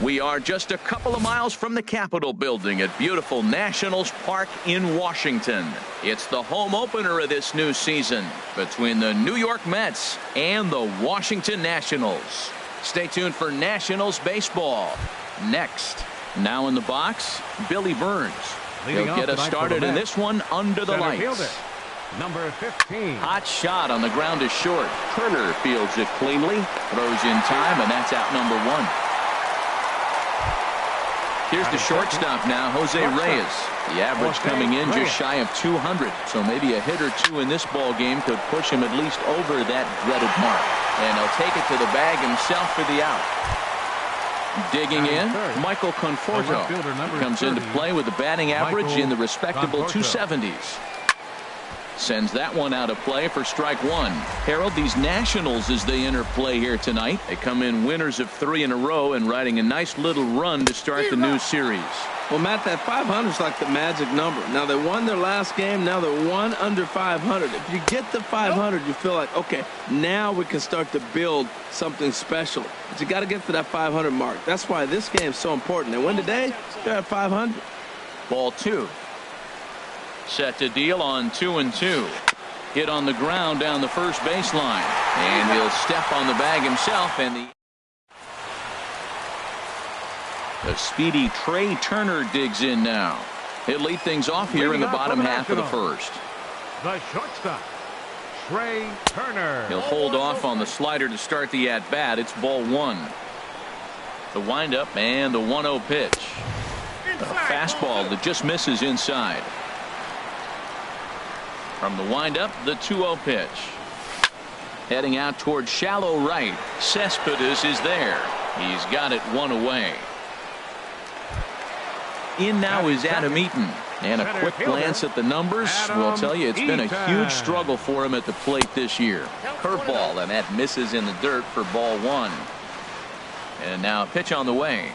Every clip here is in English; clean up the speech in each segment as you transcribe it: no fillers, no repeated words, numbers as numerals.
We are just a couple of miles from the Capitol building at beautiful Nationals Park in Washington. It's the home opener of this new season between the New York Mets and the Washington Nationals. Stay tuned for Nationals baseball next. Now in the box, Billy Burns. He'll get us started in this one under the lights. Fielder, number 15. Hot shot on the ground is short. Turner fields it cleanly, throws in time, and that's out number one. Here's the shortstop now, Jose Reyes. The average coming in just shy of 200, so maybe a hit or two in this ball game could push him at least over that dreaded mark. And he'll take it to the bag himself for the out. Digging in, Michael Conforto comes into play with a batting average in the respectable 270s. Sends that one out of play for strike one. Harold, these Nationals, as they enter play here tonight, they come in winners of 3 in a row and riding a nice little run to start the new series. Well, Matt, that 500 is like the magic number. Now, they won their last game. Now they're one under 500. If you get the 500, you feel like, okay, now we can start to build something special. But you got to get to that 500 mark. That's why this game is so important. They win today, they're at 500. Ball 2. Set to deal on 2-2. Hit on the ground down the first baseline. And he'll step on the bag himself. And the speedy Trey Turner digs in now. He'll lead things off here in the bottom half of the first. The shortstop, Trey Turner. He'll hold off on the slider to start the at-bat. It's ball 1. The windup and the 1-0 pitch. A fastball that just misses inside. From the windup, the 2-0 pitch. Heading out toward shallow right. Cespedes is there. He's got it 1 away. In now is Adam Eaton. And a quick glance at the numbers will tell you it's been a huge struggle for him at the plate this year. Curveball, and that misses in the dirt for ball 1. And now a pitch on the way.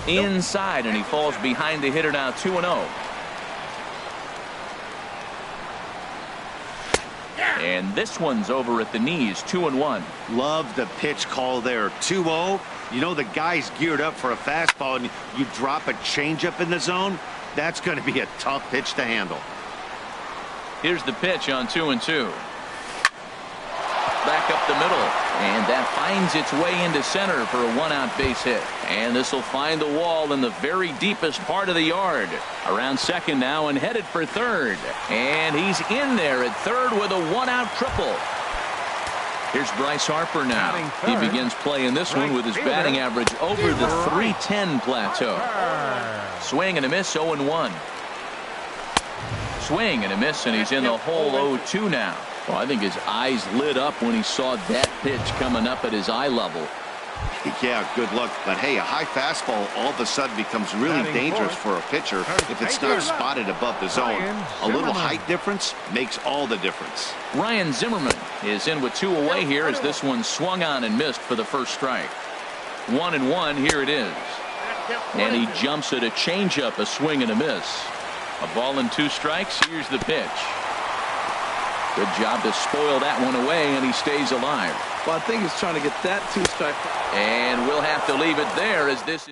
Inside, and he falls behind the hitter now 2-0. And this one's over at the knees, 2-1. Love the pitch call there. 2-0. You know the guy's geared up for a fastball, and you drop a changeup in the zone. That's going to be a tough pitch to handle. Here's the pitch on 2-2. Back up the middle, and that finds its way into center for a 1-out base hit. And this will find the wall in the very deepest part of the yard. Around second now and headed for third. And he's in there at third with a 1-out triple. Here's Bryce Harper now. He begins playing this one with his batting average over the .310 plateau. Swing and a miss, 0-1. Swing and a miss, and he's in the hole 0-2 now. Well, I think his eyes lit up when he saw that pitch coming up at his eye level. Yeah, good luck. But hey, a high fastball all of a sudden becomes really dangerous for a pitcher if it's not spotted above the zone. A little height difference makes all the difference. Ryan Zimmerman is in with 2 away here as this one swung on and missed for the first strike. 1-1, here it is. And he jumps at a changeup, a swing and a miss. A ball and 2 strikes. Here's the pitch. Good job to spoil that one away, and he stays alive. Well, I think he's trying to get that 2-strike. And we'll have to leave it there as this.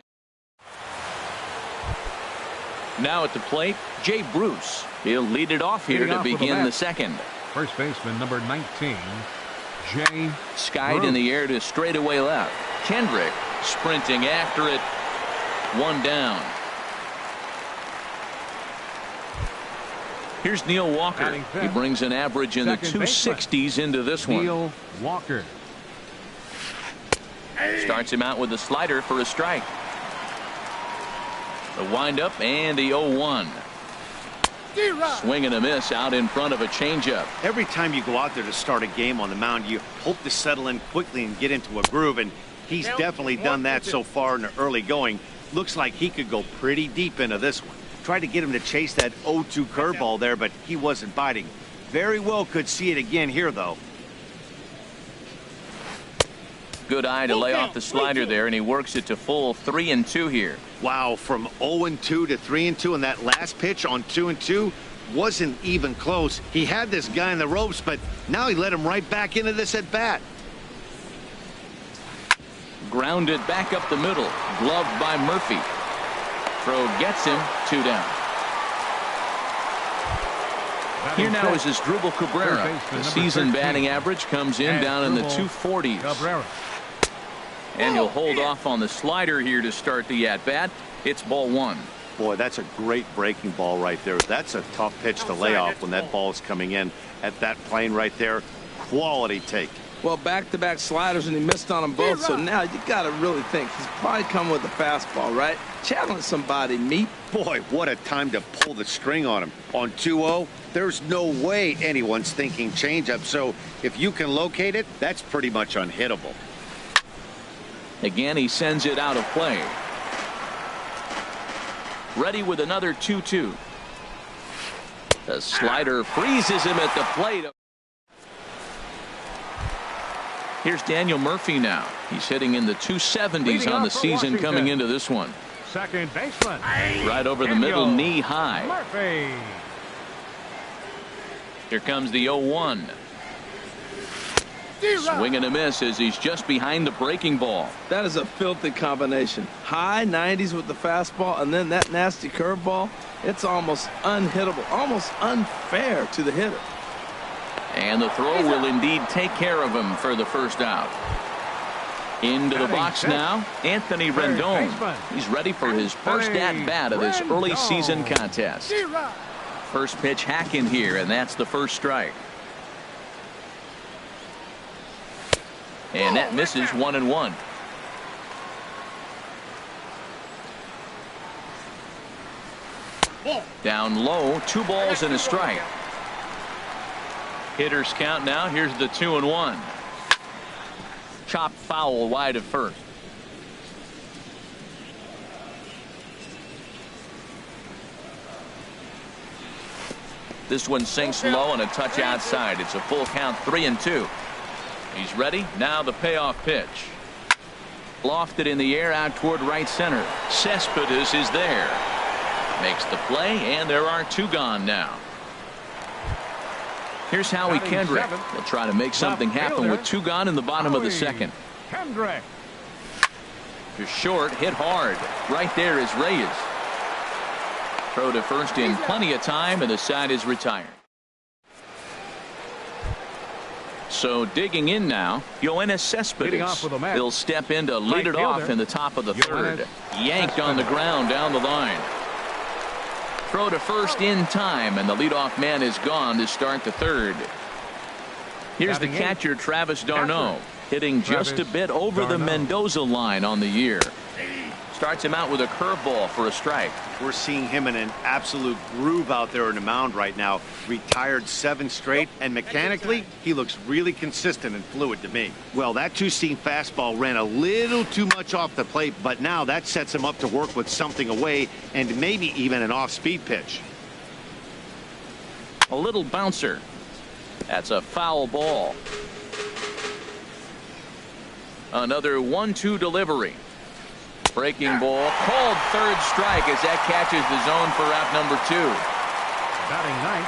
Now at the plate, Jay Bruce. He'll lead it off here to begin the second. First baseman, number 19, Jay Skied Bruce. in the air to straightaway left. Kendrick sprinting after it. 1 down. Here's Neil Walker. He brings an average in the 260s into this one. Neil Walker. Starts him out with a slider for a strike. The windup and the 0-1. Swing and a miss out in front of a changeup. Every time you go out there to start a game on the mound, you hope to settle in quickly and get into a groove, and he's definitely done that so far in the early going. Looks like he could go pretty deep into this one. Tried to get him to chase that 0-2 curveball there, but he wasn't biting. Very well could see it again here, though. Good eye to lay off the slider there, and he works it to full 3-2 here. Wow, from 0-2 to 3-2, and that last pitch on 2-2 wasn't even close. He had this guy in the ropes, but now he let him right back into this at bat. Grounded back up the middle. Gloved by Murphy. Throw gets him. 2 down. Here now is his Drupal Cabrera. The season batting average comes in down in the 240s. Cabrera. And he'll hold off on the slider here to start the at-bat. It's ball 1. Boy, that's a great breaking ball right there. That's a tough pitch to lay off when that ball is coming in at that plane right there. Quality take. Well, back-to-back sliders, and he missed on them both. So now you got to really think. He's probably coming with a fastball, right? Challenge somebody, meet. Boy, what a time to pull the string on him. On 2-0, there's no way anyone's thinking changeup. So if you can locate it, that's pretty much unhittable. Again, he sends it out of play. Ready with another 2-2. The slider freezes him at the plate. Here's Daniel Murphy now. He's hitting in the 270s on the season coming into this one. Second baseman. Right over the middle, knee high. Murphy. Here comes the 0-1. Swing and a miss as he's just behind the breaking ball. That is a filthy combination. High 90s with the fastball, and then that nasty curveball. It's almost unhittable, almost unfair to the hitter. And the throw will indeed take care of him for the first out. Into the box now, Anthony Rendon. He's ready for his first at-bat of this early season contest. First pitch hack in here, and that's the first strike. And that misses 1-1. Down low, 2 balls and a strike. Hitters count now. Here's the 2-1. Chop foul wide of first. This one sinks low and a touch outside. It's a full count, 3-2. He's ready. Now the payoff pitch. Lofted in the air out toward right center. Cespedes is there. Makes the play, and there are 2 gone now. Here's Howie Kendrick. He'll try to make something happen with 2 gone in the bottom of the second. Kendrick. Just short, hit hard. Right there is Reyes. Throw to first in plenty of time, and the side is retired. So digging in now, Yoenis Cespedes. He'll step in to lead it off in the top of the third. Yanked on the ground down the line. Throw to first in time, and the leadoff man is gone to start the third. Here's the catcher, Travis d'Arnaud, hitting just a bit over the Mendoza line on the year. Starts him out with a curveball for a strike. We're seeing him in an absolute groove out there in the mound right now. Retired 7 straight, and mechanically, he looks really consistent and fluid to me. Well, that two-seam fastball ran a little too much off the plate, but now that sets him up to work with something away and maybe even an off-speed pitch. A little bouncer. That's a foul ball. Another 1-2 delivery. Breaking ball, called third strike as that catches the zone for out number 2. Batting ninth,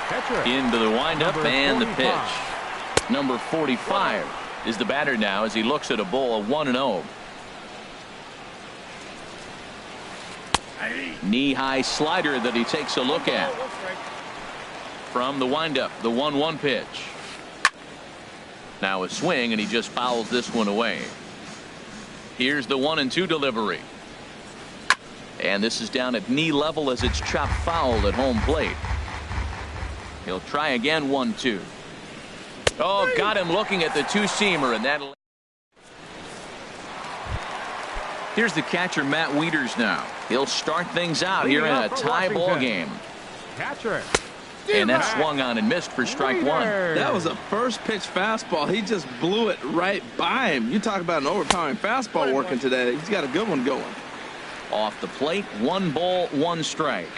catcher. Into the windup Number and the 45. pitch. Number 45 is the batter now as he looks at a ball of 1-0. Knee-high slider that he takes a look at. From the windup, the 1-1 pitch. Now a swing, and he just fouls this one away. Here's the 1-2 delivery. And this is down at knee level as it's chopped foul at home plate. He'll try again. 1-2. Oh, got him looking at the two-seamer, and that. Here's the catcher, Matt Wieters now. He'll start things out here in a tie ball game. Catcher. And that swung on and missed for strike 1. That was a first pitch fastball. He just blew it right by him. You talk about an overpowering fastball working today. He's got a good one going. Off the plate, 1 ball, 1 strike.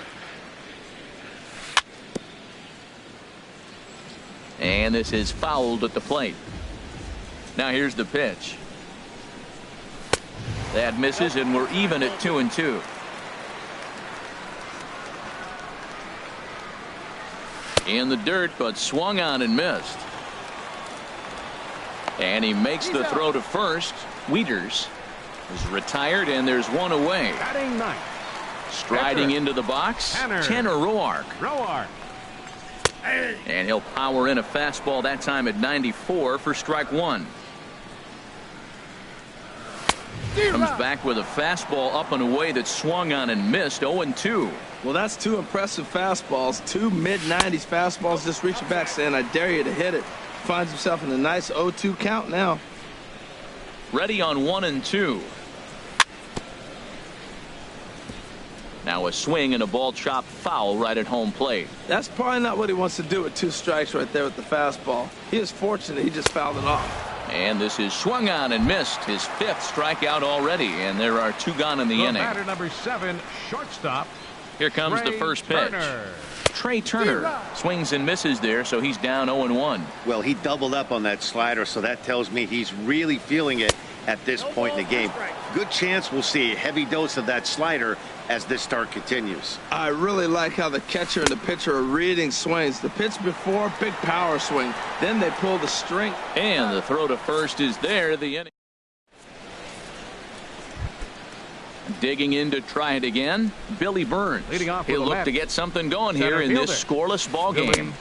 And this is fouled at the plate. Now here's the pitch. That misses, and we're even at 2-2. In the dirt, but swung on and missed. And he makes the throw to first. Wieters is retired, and there's one away. Batting ninth. Striding into the box, Tanner Roark. And he'll power in a fastball that time at 94 for strike 1. Comes back with a fastball up and away that swung on and missed. 0-2. Well, that's 2 impressive fastballs. 2 mid-90s fastballs just reaching back saying, I dare you to hit it. Finds himself in a nice 0-2 count now. Ready on 1-2. Now a swing and a ball chopped foul right at home plate. That's probably not what he wants to do with 2 strikes right there with the fastball. He is fortunate he just fouled it off. And this is swung on and missed. His 5th strikeout already, and there are 2 gone in the inning. Batter number 7, shortstop. Here comes the first pitch. Trey Turner swings and misses there, so he's down 0-1. Well, he doubled up on that slider, so that tells me he's really feeling it at this point in the game. Good chance we'll see a heavy dose of that slider as this start continues. I really like how the catcher and the pitcher are reading swings. The pitch before, big power swing. Then they pull the string. And the throw to first is there. The inning. Digging in to try it again, Billy Burns. Leading off He'll with look to get something going here in this scoreless ball game.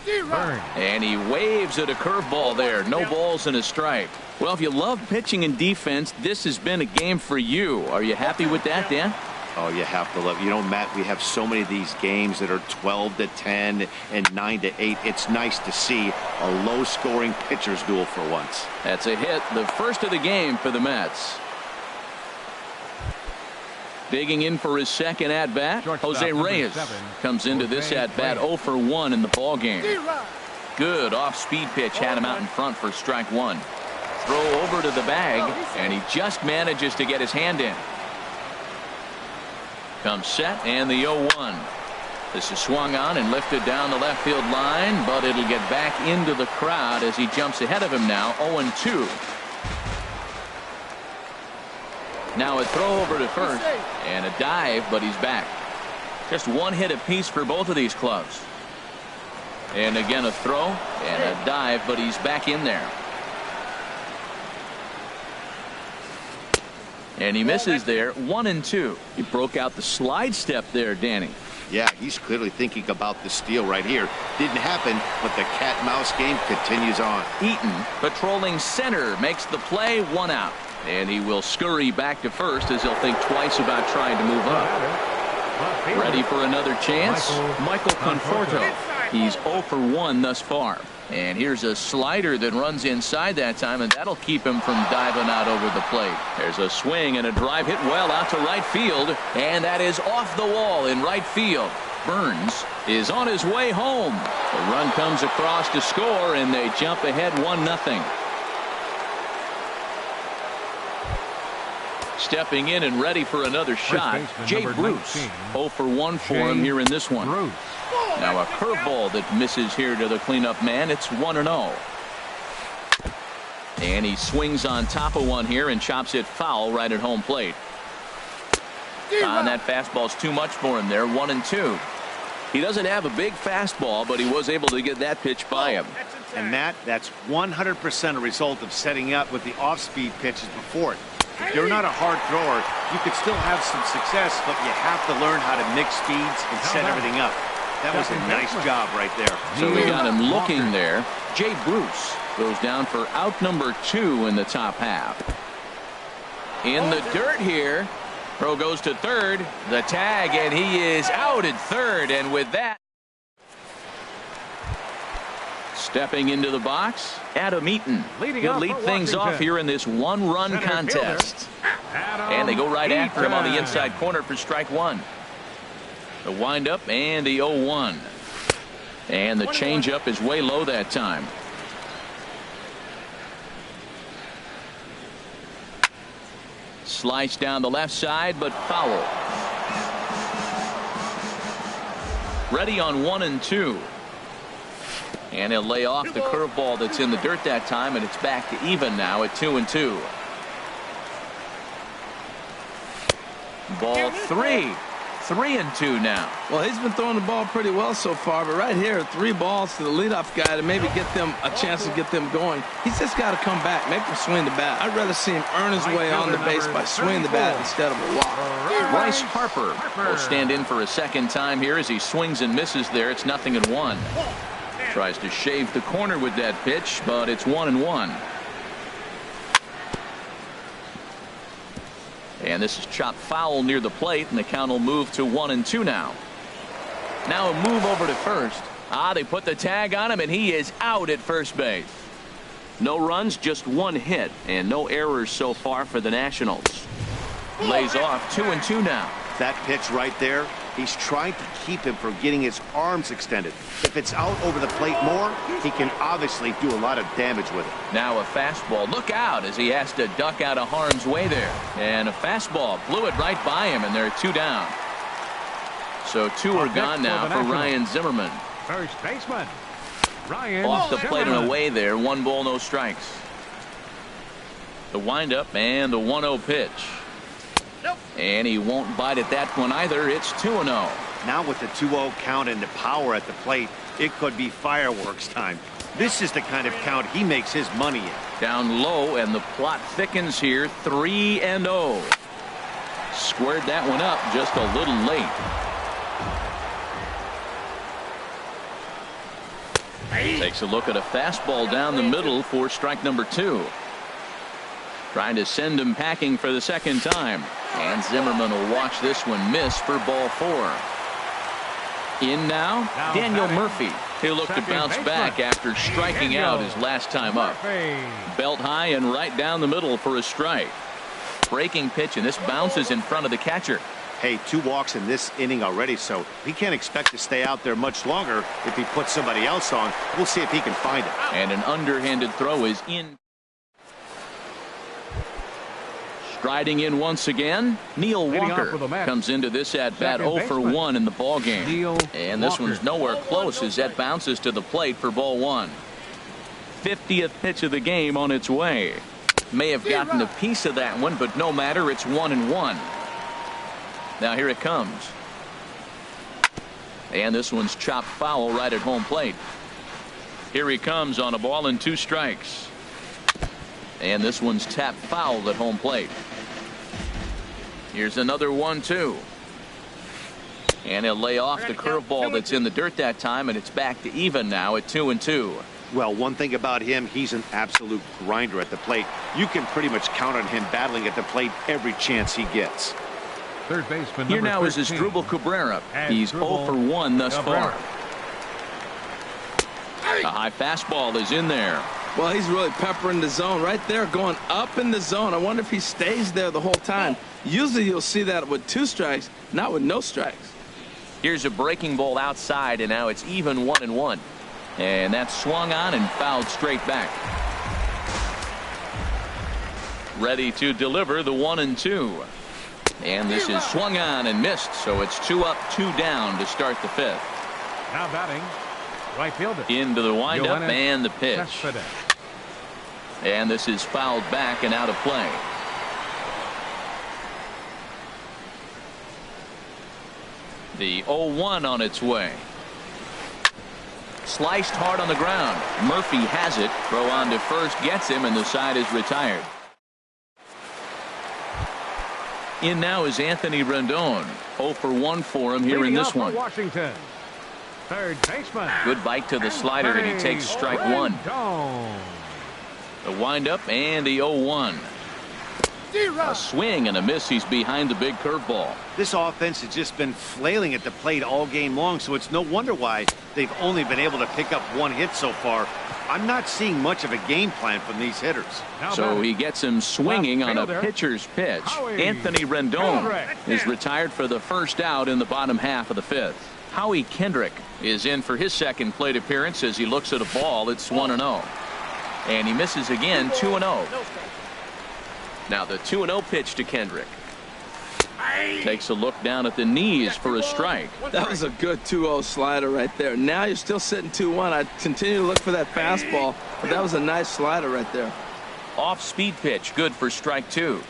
And he waves at a curveball there. No balls and a strike. Well, if you love pitching and defense, this has been a game for you. Are you happy with that, Dan? Oh, you have to love. You know, Matt, we have so many of these games that are 12-10 and 9-8. It's nice to see a low-scoring pitcher's duel for once. That's a hit, the first of the game for the Mets. Digging in for his second at-bat, Jose Reyes comes into this at-bat 0 for 1 in the ball game. Good off-speed pitch had him out in front for strike 1. Throw over to the bag, and he just manages to get his hand in. Comes set, and the 0-1. This is swung on and lifted down the left field line, but it'll get back into the crowd as he jumps ahead of him now, 0-2. Now a throw over to first and a dive, but he's back. Just 1 hit apiece for both of these clubs. And again a throw and a dive, but he's back in there. And he misses there. 1-2. He broke out the slide step there, Danny. Yeah, he's clearly thinking about the steal right here. Didn't happen, but the cat-mouse game continues on. Eaton patrolling center makes the play. 1 out. And he will scurry back to first as he'll think twice about trying to move up. Ready for another chance? Michael Conforto He's 0 for 1 thus far. And here's a slider that runs inside that time, and that'll keep him from diving out over the plate. There's a swing and a drive hit well out to right field, and that is off the wall in right field. Burns is on his way home. The run comes across to score, and they jump ahead 1-0. Stepping in and ready for another shot, Jay Bruce. 0 for 1 for him here in this one. Now a curveball that misses here to the cleanup man. It's 1-0. And he swings on top of one here and chops it foul right at home plate. And that fastball's too much for him there. 1-2. He doesn't have a big fastball, but he was able to get that pitch by him. And that's 100% a result of setting up with the off-speed pitches before it. If you're not a hard thrower, you could still have some success, but you have to learn how to mix speeds and set everything up. That was a nice job right there. So we got him looking there. Jay Bruce goes down for out number 2 in the top half. In the dirt here. Throw goes to third. The tag, and he is out at third. And with that, stepping into the box, Adam Eaton. He'll lead things off here in this one-run contest. And they go right after him on the inside corner for strike 1. The windup and the 0-1. And the changeup is way low that time. Slice down the left side, but foul. Ready on 1-2. And he'll lay off the curveball that's in the dirt that time, and it's back to even now at 2-2. Ball 3. 3-2 now. Well, he's been throwing the ball pretty well so far, but right here, 3 balls to the leadoff guy to maybe get them a chance to get them going. He's just got to come back, make him swing the bat. I'd rather see him earn his way on the base by swinging the bat instead of a walk. Bryce Harper will stand in for a second time here as he swings and misses there. It's 0-1. Tries to shave the corner with that pitch, but it's 1-1. And this is chopped foul near the plate, and the count will move to 1-2 now. Now a move over to first. They put the tag on him, and he is out at first base. No runs, just 1 hit, and no errors so far for the Nationals. Lays off 2-2 now. That pitch right there, he's trying to keep him from getting his arms extended. If it's out over the plate more, he can obviously do a lot of damage with it. Now a fastball. Look out as he has to duck out of harm's way there. And a fastball blew it right by him, and there are 2 down. So 2 are gone now for Ryan Zimmerman. First baseman, Ryan Off the plate and Zimmerman. away there. 1 ball, no strikes. The windup and the 1-0 pitch. And he won't bite at that one either. It's 2-0. Now with the 2-0 count and the power at the plate, it could be fireworks time. This is the kind of count he makes his money in. Down low, and the plot thickens here. 3-0. Squared that one up just a little late. Takes a look at a fastball down the middle for strike number 2. Trying to send him packing for the second time. And Zimmerman will watch this one miss for ball 4. In now, Daniel Murphy. He'll look to bounce back after striking out his last time up. Belt high and right down the middle for a strike. Breaking pitch, and this bounces in front of the catcher. Hey, 2 walks in this inning already, so he can't expect to stay out there much longer if he puts somebody else on. We'll see if he can find it. And an underhanded throw is in. Striding in once again, Neil Walker comes into this at bat 0 for 1 in the ball game. And this one's nowhere close as that bounces to the plate for ball 1. 50th pitch of the game on its way. May have gotten a piece of that one, but no matter, it's 1-1. Now here it comes. And this one's chopped foul right at home plate. Here he comes on a ball and 2 strikes. And this one's tapped foul at home plate. Here's another 1-2. And he'll lay off the curveball that's in the dirt that time, and it's back to even now at 2-2. Well, one thing about him, he's an absolute grinder at the plate. You can pretty much count on him battling at the plate every chance he gets. Third baseman Here now is 13. Asdrubal Cabrera. He's 0 for 1 thus far. A high fastball is in there. Well, he's really peppering the zone right there, going up in the zone. I wonder if he stays there the whole time. Usually you'll see that with 2 strikes, not with no strikes. Here's a breaking ball outside, and now it's even 1-1. And that's swung on and fouled straight back. Ready to deliver the 1-2. And this is swung on and missed, so it's 2 up, 2 down to start the 5th. Now batting, right fielder. Into the windup and the pitch. Cespedes. And this is fouled back and out of play. The 0-1 on its way. Sliced hard on the ground. Murphy has it. Throw on to first gets him, and the side is retired. In now is Anthony Rendon. 0 for 1 for him here in this one. Washington. Third baseman. Good bite to the slider, and he takes strike 1. The windup and the 0-1. A swing and a miss. He's behind the big curveball. This offense has just been flailing at the plate all game long, so it's no wonder why they've only been able to pick up 1 hit so far. I'm not seeing much of a game plan from these hitters. So he gets him swinging on a pitcher's pitch. Anthony Rendon is retired for the first out in the bottom half of the 5th. Howie Kendrick is in for his second plate appearance as he looks at a ball. It's 1-0. And he misses again, 2-0. Now the 2-0 pitch to Kendrick. Takes a look down at the knees for a strike. That was a good 2-0 slider right there. Now you're still sitting 2-1. I continue to look for that fastball, but that was a nice slider right there. Off speed pitch, good for strike 2.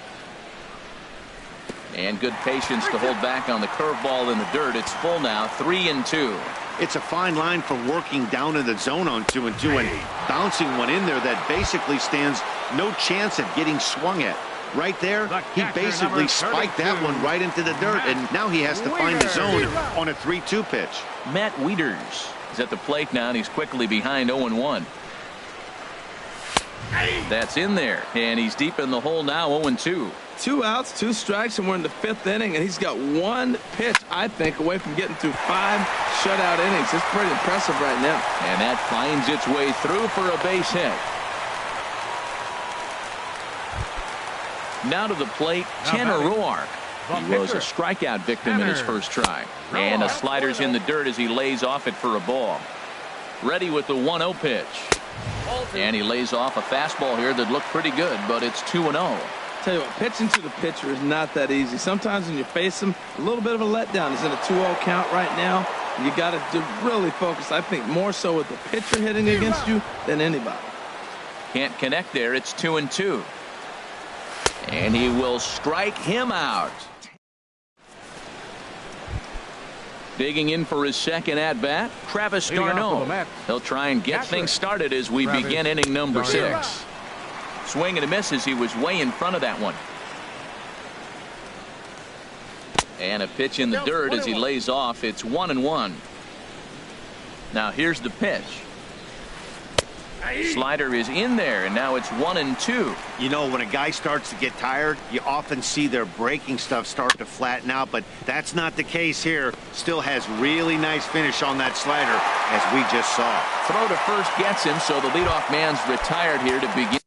And good patience to hold back on the curveball in the dirt. It's full now, 3-2. It's a fine line for working down in the zone on 2-2 and bouncing one in there that basically stands no chance at getting swung at. Right there, he basically spiked that one right into the dirt, and now he has to find the zone on a 3-2 pitch. Matt Wieters is at the plate now, and he's quickly behind 0-1. That's in there, and he's deep in the hole now, 0-2. 2 outs, 2 strikes, and we're in the 5th inning, and he's got 1 pitch, I think, away from getting through 5 shutout innings. It's pretty impressive right now. And that finds its way through for a base hit. Now to the plate, Tanner Roark. He was a strikeout victim in his first try. And a slider's in the dirt as he lays off it for a ball. Ready with the 1-0 pitch. And he lays off a fastball here that looked pretty good, but it's 2-0. Tell you what, pitching to the pitcher is not that easy. Sometimes when you face him, a little bit of a letdown. He's in a 2-0 count right now. You got to really focus, I think, more so with the pitcher hitting against you than anybody. Can't connect there. It's 2-2. And he will strike him out. Digging in for his second at-bat, Travis d'Arnaud. He'll try and get things started as we begin inning number 6. Swing and a miss as he was way in front of that one. And a pitch in the dirt as he lays off. It's 1-1. Now here's the pitch. Slider is in there, and now it's 1-2. You know, when a guy starts to get tired, you often see their breaking stuff start to flatten out, but that's not the case here. Still has really nice finish on that slider, as we just saw. Throw to first gets him, so the leadoff man's retired here to begin.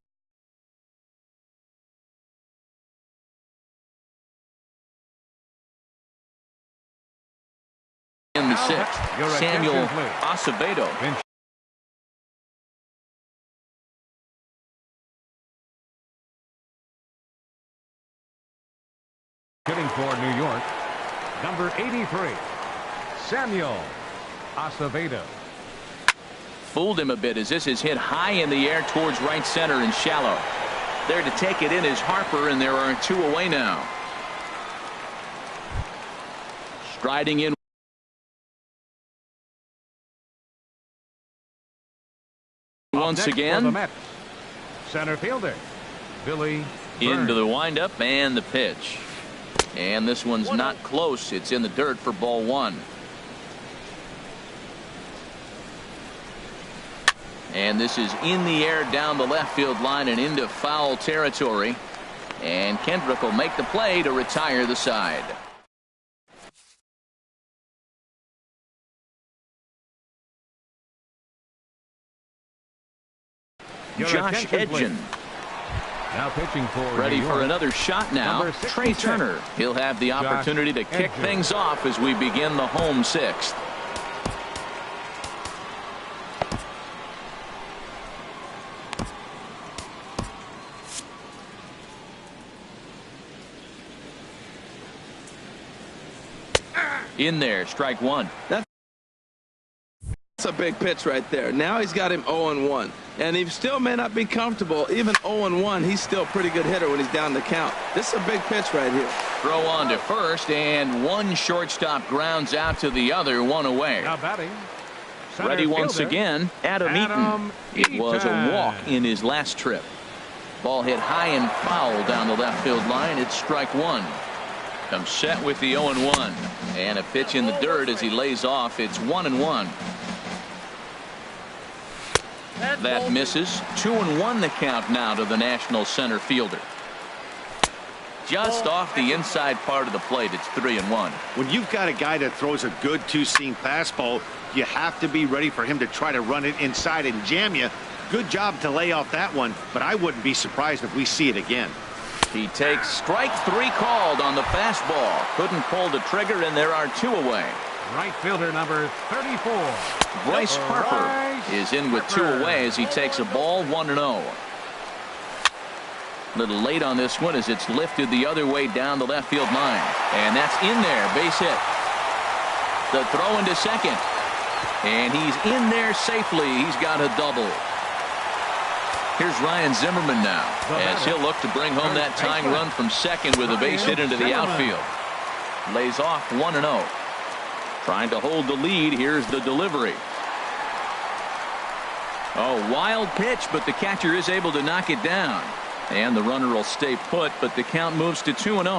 In the 6th, Samuel Acevedo. Hitting for New York, number 83, Samuel Acevedo. Fooled him a bit as this is hit high in the air towards right center and shallow. There to take it in is Harper, and there are 2 away now. Striding in once again. Center fielder Billy into the windup and the pitch. And this one's not close. It's in the dirt for ball 1. And this is in the air down the left field line and into foul territory. And Kendrick will make the play to retire the side. Josh Edgen. Now pitching for Ready New for York. another shot now. Number Trey 66. Turner. He'll have the opportunity to kick Edgen. things off as we begin the home sixth. In there, strike one. That's a big pitch right there. Now he's got him 0-1. And he still may not be comfortable. Even 0-1, he's still a pretty good hitter when he's down the count. This is a big pitch right here. Throw on to first, and one shortstop grounds out to the other, one away. Now batting. Center Ready once fielder, again, Adam Eaton. It was a walk in his last trip. Ball hit high and foul down the left field line. It's strike one. Comes set with the 0-1. And a pitch in the dirt as he lays off. It's 1-1. That misses. 2-1 the count now to the National center fielder. Just off the inside part of the plate. It's 3-1. When you've got a guy that throws a good two-seam fastball, you have to be ready for him to try to run it inside and jam you. Good job to lay off that one, but I wouldn't be surprised if we see it again. He takes strike three called on the fastball. Couldn't pull the trigger, and there are two away. Right fielder number 34. Bryce Harper is in with two away as he takes a ball 1-0. A little late on this one as it's lifted the other way down the left field line. And that's in there. Base hit. The throw into second. And he's in there safely. He's got a double. Here's Ryan Zimmerman now as he'll look to bring home that tying run from second with a base hit into the outfield. Lays off 1-0. Trying to hold the lead. Here's the delivery. Oh, wild pitch, but the catcher is able to knock it down. And the runner will stay put, but the count moves to 2-0.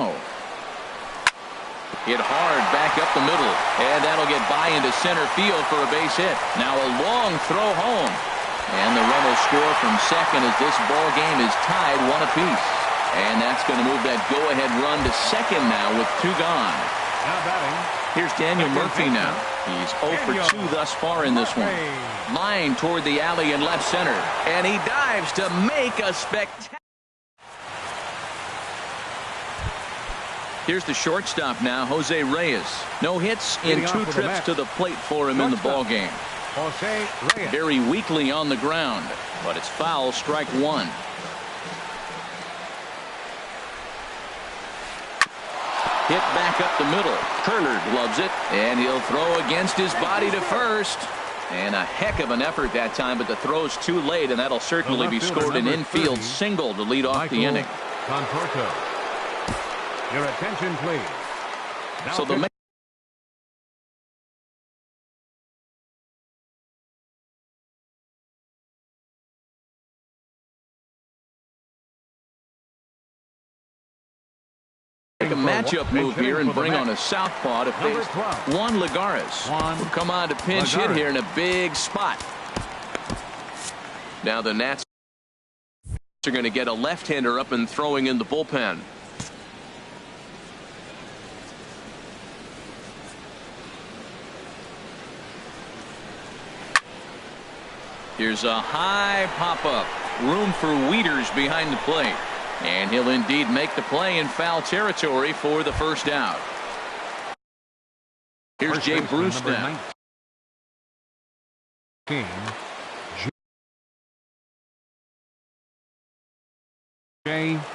Hit hard back up the middle, and that'll get by into center field for a base hit. Now a long throw home. And the run will score from second as this ball game is tied 1 apiece. And that's going to move that go-ahead run to second now with 2 gone. Now batting. Here's Daniel Murphy now. He's 0 for 2 thus far in this one. Line toward the alley in left center. And he dives to make a spectacular. Here's the shortstop now, Jose Reyes. No hits in 2 trips to the plate for him in the ball game. Jose Reyes. Very weakly on the ground, but it's foul, strike one. Hit back up the middle. Turner gloves it, and he'll throw against his body to first. And a heck of an effort that time, but the throw's too late, and that'll certainly be scored an infield single to lead off the inning. Conforto. Your attention, please. Now So the make a matchup move here and bring on a southpaw to face Juan Lagares. Will come on to pinch hit here in a big spot. Now the Nats are going to get a left-hander up and throwing in the bullpen. Here's a high pop-up. Room for Wieters behind the plate. And he'll indeed make the play in foul territory for the first out. Here's Jay Bruce now.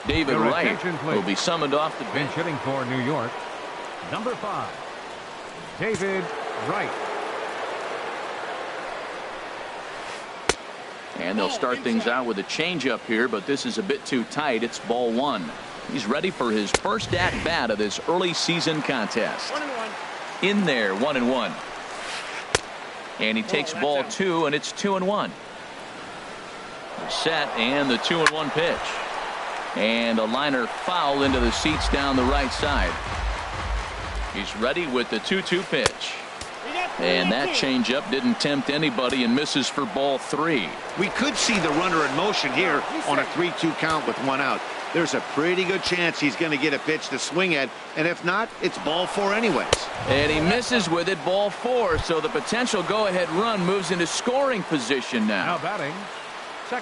David Wright will be summoned off the bench. Hitting for New York. Number 5. David Wright. And they'll start things out with a changeup here, but this is a bit too tight. It's ball 1. He's ready for his first at-bat of this early season contest. In there, 1-1. And he takes ball 2, and it's 2-1. Set, and the 2-1 pitch. And a liner foul into the seats down the right side. He's ready with the 2-2 pitch. And that changeup didn't tempt anybody and misses for ball 3. We could see the runner in motion here on a 3-2 count with 1 out. There's a pretty good chance he's going to get a pitch to swing at, and if not, it's ball 4 anyways. And he misses with it, ball 4, so the potential go-ahead run moves into scoring position now. Now batting.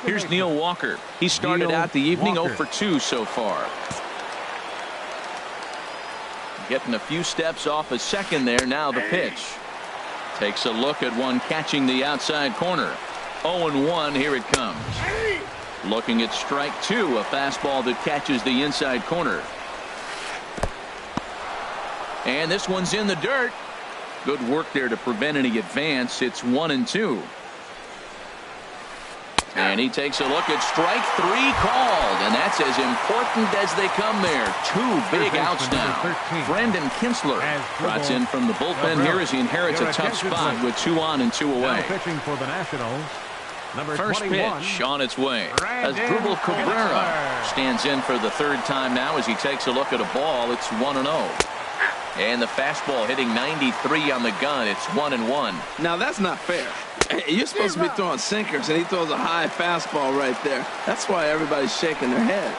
Here's Neil Walker. He started out the evening 0 for 2 so far. Getting a few steps off a second there. Now the pitch. Takes a look at one catching the outside corner. 0-1. Here it comes. Looking at strike 2. A fastball that catches the inside corner. And this one's in the dirt. Good work there to prevent any advance. It's 1-2. And he takes a look at strike 3 called, and that's as important as they come there. 2 big outs now. Brendan Kinsler trots in from the bullpen here as he inherits a tough spot with 2 on and 2 away. Pitching for the Nationals, number First 21, pitch on its way as Drupal Cabrera stands in for the 3rd time now as he takes a look at a ball. It's 1-0. And the fastball hitting 93 on the gun. It's 1-1. Now that's not fair. You're supposed to be throwing sinkers, and he throws a high fastball right there. That's why everybody's shaking their head.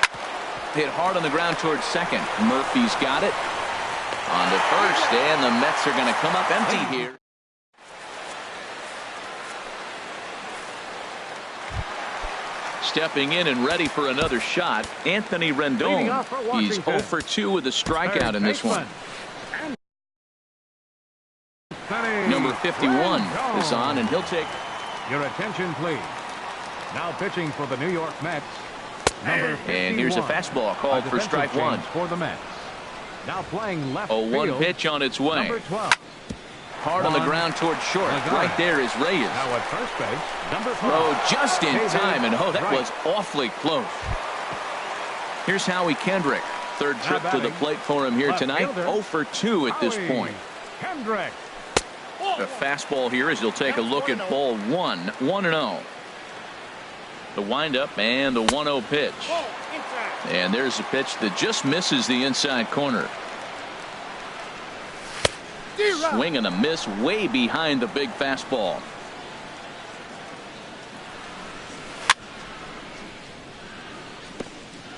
Hit hard on the ground towards second. Murphy's got it. On to first, and the Mets are going to come up empty here. Stepping in and ready for another shot, Anthony Rendon. He's 0 for 2 with a strikeout in this one. Number 51 is on, and he'll take. Your attention, please. Now pitching for the New York Mets, number 51. And here's a fastball called for strike 1. For the Mets. Now playing left 0-1 field, pitch on its way. number 12. Hard on the ground toward short. Right there is Reyes. Now at first base, number 5. Oh, just in time, and that was awfully close. Here's Howie Kendrick. 3rd trip to the plate for him here tonight. 0 for 2 at this point. Kendrick. The fastball here as he'll take a look at ball 1. 1-0. The windup and the 1-0 pitch. And there's a pitch that just misses the inside corner. Swing and a miss way behind the big fastball.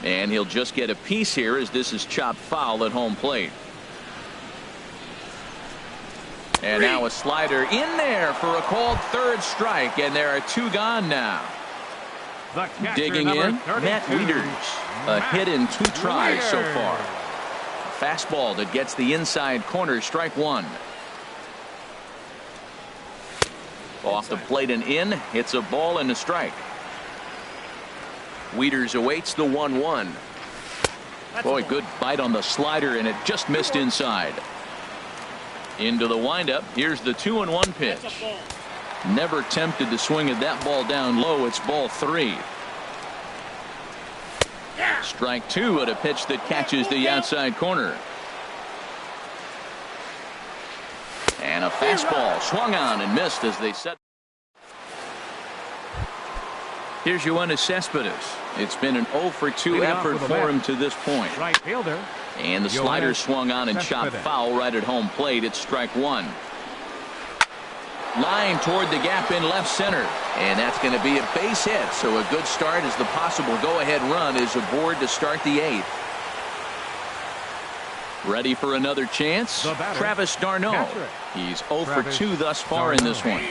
And he'll just get a piece here as this is chopped foul at home plate. And now a slider in there for a called 3rd strike, and there are 2 gone now. Digging in, Matt Wieters. A hit in 2 tries so far. Fastball that gets the inside corner, strike 1. Off the plate and in, hits a ball and a strike. Wieters awaits the 1-1. Boy, good bite on the slider, and it just missed inside. Into the windup. Here's the 2-1 pitch. Never tempted to swing at that ball down low. It's ball 3. Strike 2 at a pitch that catches the outside corner. And a fastball swung on and missed as they set. Here's Yoenis Cespedes. It's been an 0 for 2 effort for him to this point. Right fielder. And the slider swung on and chopped foul right at home plate. It's strike 1. Line toward the gap in left center. And that's going to be a base hit. So a good start as the possible go-ahead run is aboard to start the 8th. Ready for another chance? Travis d'Arnaud. He's 0 for 2 thus far in this one.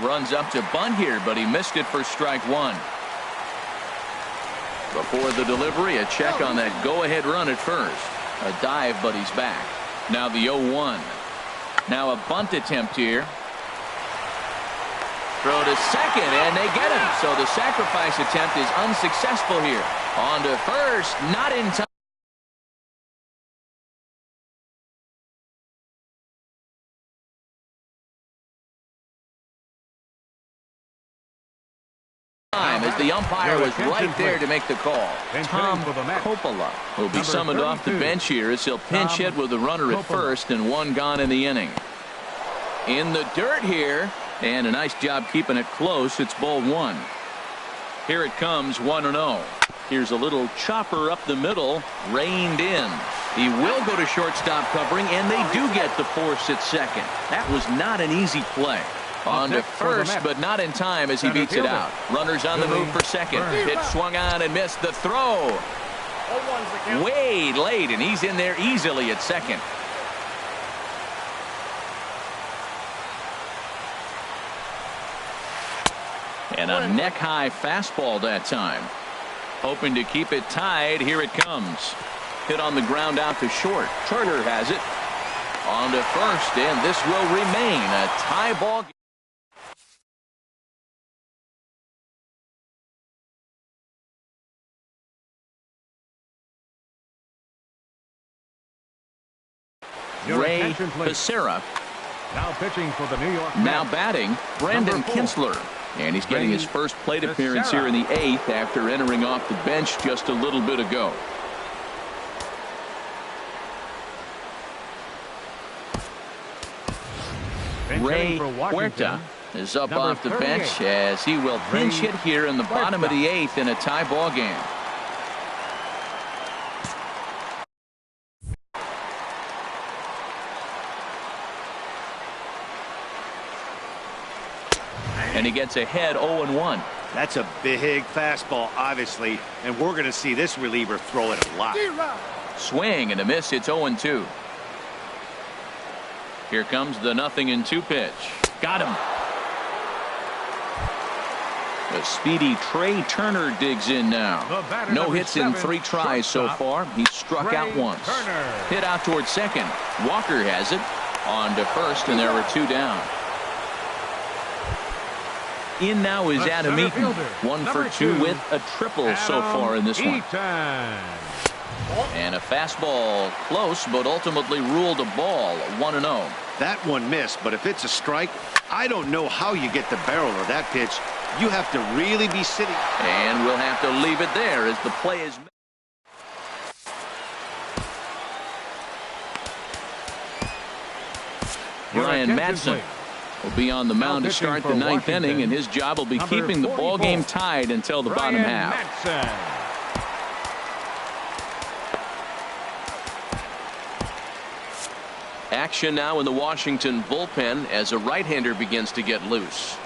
Runs up to bunt here, but he missed it for strike 1. Before the delivery, a check on that go-ahead run at first. A dive, but he's back. Now the 0-1. Now a bunt attempt here. Throw to second, and they get him. So the sacrifice attempt is unsuccessful here. On to first, not in time. As the umpire was right there to make the call. Tom Coppola will be summoned off the bench here as he'll pinch hit with a runner at first and 1 gone in the inning. In the dirt here, and a nice job keeping it close. It's ball 1. Here it comes, 1-0. Here's a little chopper up the middle, reined in. He will go to shortstop covering, and they do get the force at second. That was not an easy play. On to first, but not in time as he beats it out. Runners on the move for second. Pitch swung on and missed the throw. Way late, and he's in there easily at second. And a neck-high fastball that time. Hoping to keep it tied. Here it comes. Hit on the ground out to short. Turner has it. On to first, and this will remain a tie ball game. Ray Becerra. Now pitching for the New York Mets. Now batting, Brandon Kinsler. And he's getting his first plate appearance here in the 8th after entering off the bench just a little bit ago. Ray Huerta is up off the bench as he will pinch hit here in the bottom of the 8th in a tie ball game. And he gets ahead 0-1. That's a big fastball, obviously, and we're going to see this reliever throw it a lot. Swing and a miss. It's 0-2. Here comes the 0-2 pitch. Got him. The speedy Trey Turner digs in now. No hits in 3 tries so far. He struck out once. Hit out towards second. Walker has it. On to first, and there were 2 down. In now is Adam Eaton. 1 for 2 with a triple so far in this one. And a fastball close, but ultimately ruled a ball. 1-0. That one missed, but if it's a strike, I don't know how you get the barrel of that pitch. You have to really be sitting. And we'll have to leave it there as the play is made. Ryan Madsen will be on the mound to start the 9th inning, and his job will be keeping the ball game tied until the bottom half. Action now in the Washington bullpen as a right-hander begins to get loose.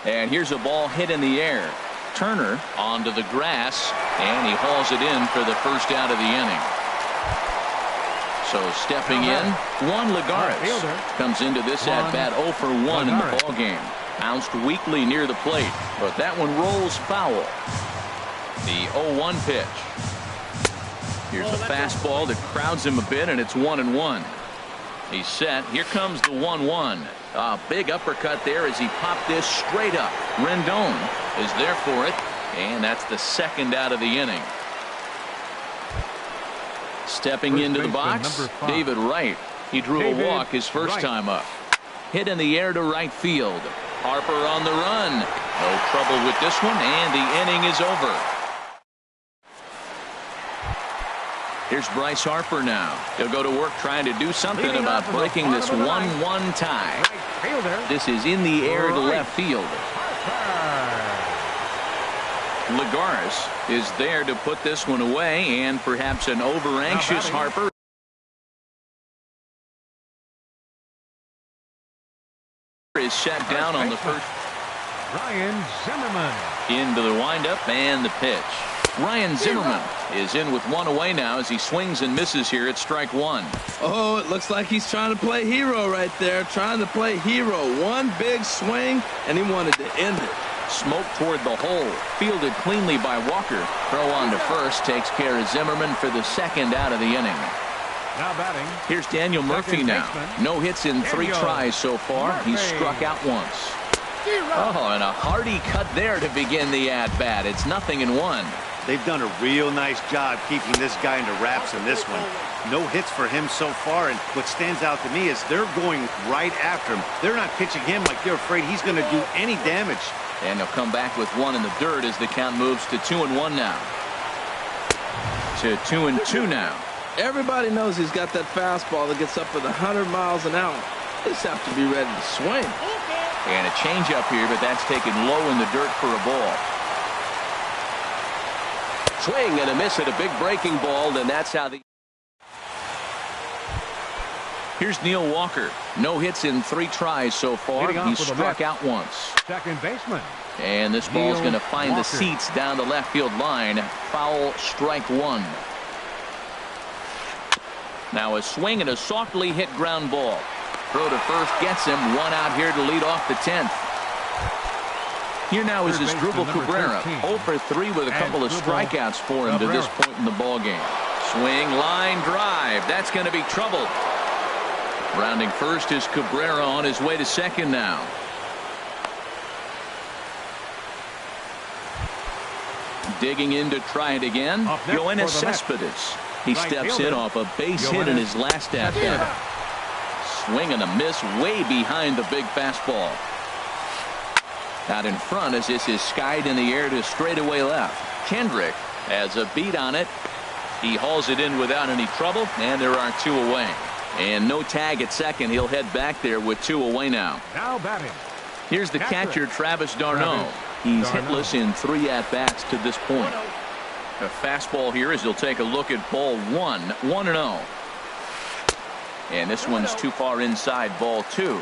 And here's a ball hit in the air. Turner onto the grass, and he hauls it in for the first out of the inning. So stepping in, Juan Lagares comes into this at-bat 0 for 1 in the ballgame. Bounced weakly near the plate, but that one rolls foul. The 0-1 pitch. Here's a fastball that crowds him a bit, and it's 1-1. He's set. Here comes the 1-1. A big uppercut there as he popped this straight up. Rendon is there for it, and that's the second out of the inning. Stepping into the box, David Wright. He drew a walk his first time up. Hit in the air to right field. Harper on the run. No trouble with this one, and the inning is over. Here's Bryce Harper now. He'll go to work trying to do something about breaking this 1-1 tie. This is in the air to left field. Lagares is there to put this one away, and perhaps an over-anxious Harper is set down on the first. Ryan Zimmerman Into the windup and the pitch. Ryan Zimmerman is in with 1 away now as he swings and misses here at strike 1. Oh, it looks like he's trying to play hero right there. Trying to play hero. One big swing, and he wanted to end it. Smoke toward the hole. Fielded cleanly by Walker. Throw on to first takes care of Zimmerman for the second out of the inning. now batting. Here's Daniel Murphy now. No hits in 3 tries so far. He's struck out once. Oh, and a hearty cut there to begin the at-bat. It's 0-1. They've done a real nice job keeping this guy into wraps in this one. No hits for him so far, and what stands out to me is they're going right after him. They're not pitching him like they're afraid he's going to do any damage. And they'll come back with 1 in the dirt as the count moves to 2-1 now. To 2-2 now. Everybody knows he's got that fastball that gets up with 100 miles an hour. They just have to be ready to swing. And a changeup here, but that's taken low in the dirt for a ball. Swing and a miss at a big breaking ball, and that's how the... Here's Neil Walker. No hits in 3 tries so far. He's struck out once. Second baseman. And this ball's going to find the seats down the left field line. Foul, strike 1. Now a swing and a softly hit ground ball. throw to first gets him. One out here to lead off the 10th. Here now is his Drupal Cabrera, 0 for 3 with a couple of strikeouts for him to this point in the ball game. Swing, line, drive. That's going to be trouble. Rounding first is Cabrera on his way to second now. Digging in to try it again. Yoenis Cespedes. He steps in off a base hit in his last at-bat. Swing and a miss way behind the big fastball. Out in front as this is skied in the air to straightaway left. Kendrick has a beat on it. He hauls it in without any trouble, and there are 2 away. And no tag at second. He'll head back there with 2 away now. Now batting. Here's the catcher, Travis d'Arnaud. He's hitless in 3 at-bats to this point. A fastball here as he'll take a look at ball 1. 1-0. And this one's too far inside, ball 2.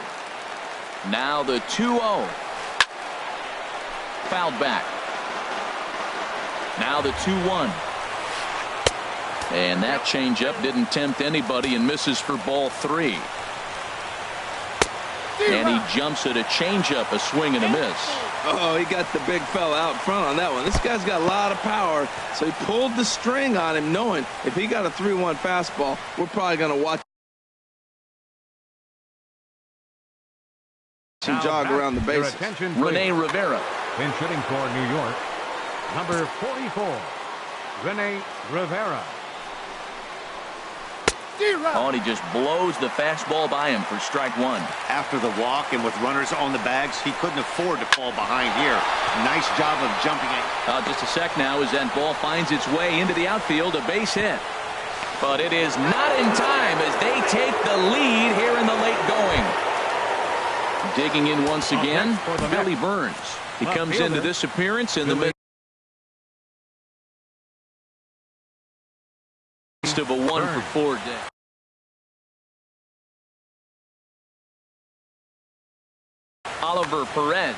Now the 2-0. Fouled back. Now the 2-1. And that changeup didn't tempt anybody and misses for ball 3. And he jumps at a changeup, a swing and a miss. Oh, he got the big fella out front on that one. This guy's got a lot of power, so he pulled the string on him, knowing if he got a 3-1 fastball, we're probably going to watch him jog around the bases. Rene Rivera. Pinch hitting for New York, number 44, Rene Rivera. Oh, and he just blows the fastball by him for strike 1. After the walk and with runners on the bags, he couldn't afford to fall behind here. Nice job of jumping it. Just a sec now as that ball finds its way into the outfield, a base hit. But it is not in time as they take the lead here in the late going. Digging in once again, Billy Burns. He comes into this appearance in the midst of a 1-for-4 day. Oliver Perez.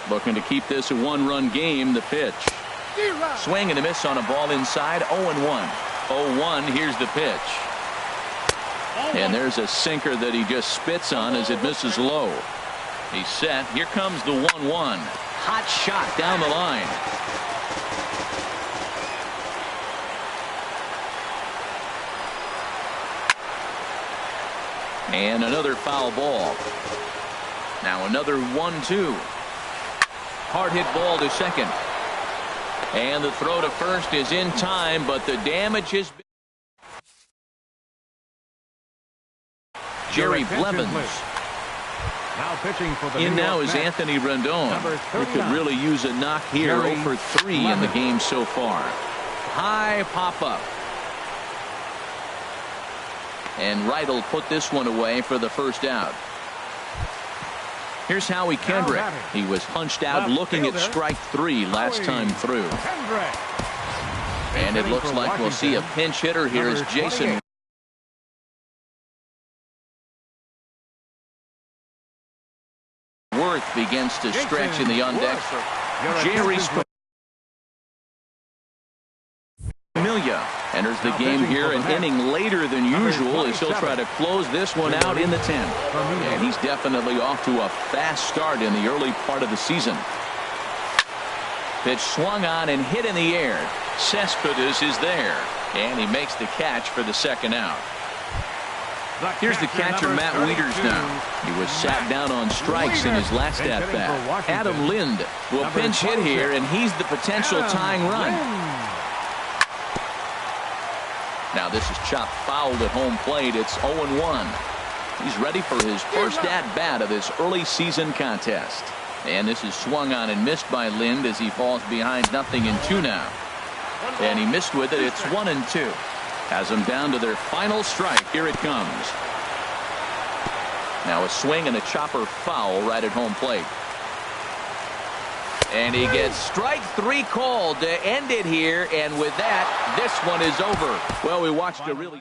Looking to keep this a 1-run game. The pitch. Swing and a miss on a ball inside. 0-1. 0-1. Here's the pitch. And there's a sinker that he just spits on as it misses low. He's set. Here comes the 1-1. Hot shot down the line. And another foul ball. Now another 1-2. Hard hit ball to second. And the throw to first is in time, but the damage has been. Jerry Blevins. Now pitching for the in now is Anthony Rendon. Who could really use a knock here. 0 for 3 in the game so far. High pop-up. And Wright will put this one away for the first out. Here's Howie Kendrick. He was punched out looking at strike 3 last time through. And it looks like we'll see a pinch hitter here as Jason Worth begins to stretch in the on-deck. Jerry Familia enters the game here an inning later than usual as he'll try to close this one out in the 10th. And he's definitely off to a fast start in the early part of the season. Pitch swung on and hit in the air. Cespedes is there, and he makes the catch for the second out. Here's the catcher, Matt Wieters now. He was sat down on strikes in his last at-bat. Adam Lind will pinch hit here, and he's the potential tying run. Now this is chopped fouled at home plate. It's 0-1. He's ready for his first at-bat of this early season contest. And this is swung on and missed by Lind as he falls behind 0-2 now. And he missed with it. It's 1-2. Has them down to their final strike. Here it comes. Now a swing and a chopper foul right at home plate. And he gets strike 3 called to end it here. And with that, this one is over. Well, we watched a really